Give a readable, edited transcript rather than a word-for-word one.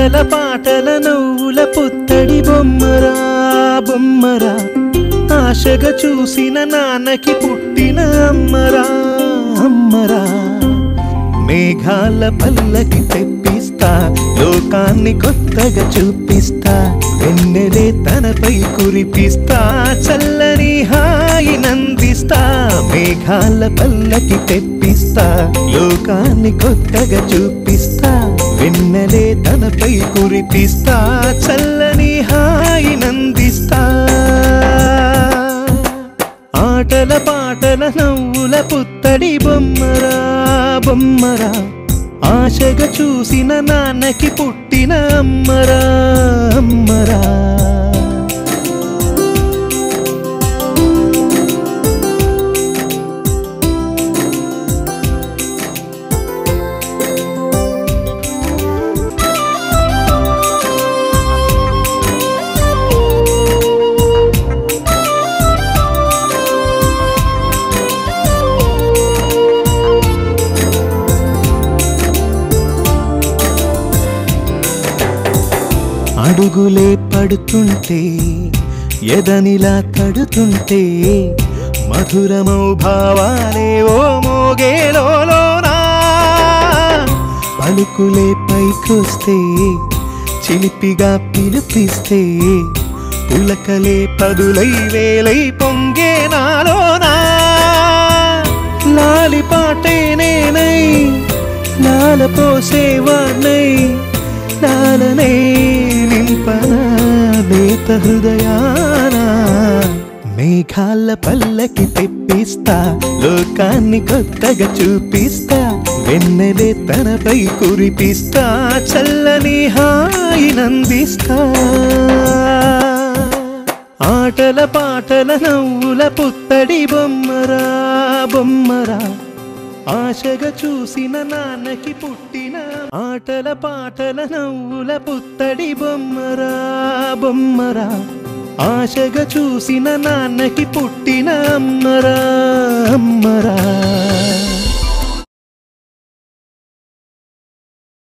ఆటల పాటల నవ్వుల పుత్తడి బొమ్మరా బొమ్మరా ఆశగా చూసిన నాన్నకి పుట్టిన అమ్మరా అమ్మరా మేఘాల పల్లకి తెప్పిస్తా లోకాన్ని కొత్తగా చూపిస్తా వెన్నెలే తనపై కురిపిస్తా చల్లని హాయి నందిస్తా మేఘాల పల్లకి తెప్పిస్తా లోకాన్ని కొత్తగా చూపిస్తా వెన్నెలే తనపై కురిపిస్తా చల్లని హాయి నందిస్తా ఆటల పాటల నవ్వుల పుత్తడి బొమ్మరా బొమ్మరా ఆశగా చూసిన నాన్నకి పుట్టిన అమ్మరా అమ్మరా అడుగులే పడుతుంటే ఎదనిలా తడుతుంటే మధురమౌ భావాలే ఓ మోగేలోనా పలుకులే పైకొస్తే చిలిపిగా పిలిపిస్తే పులకలే పదులై వేలై పొంగే నాలోనా లాలి పాటే నేనై లాల పోసేవాణ్ణై లాలనే నింపనా లేత హృదయానా మేఘాల పల్లకి తెప్పిస్తా లోకాన్ని కొత్తగా చూపిస్తా వెన్నెలే తనపై కురిపిస్తా చల్లని హాయి నందిస్తా ఆటల పాటల నవ్వుల పుత్తడి బొమ్మరా బొమ్మరా ఆశగా చూసిన నాన్నకి పుట్టిన ఆటల పాటల నవ్వుల పుత్తడి బొమ్మరా బొమ్మరా ఆశగా చూసిన నాన్నకి పుట్టిన అమ్మరా అమ్మరా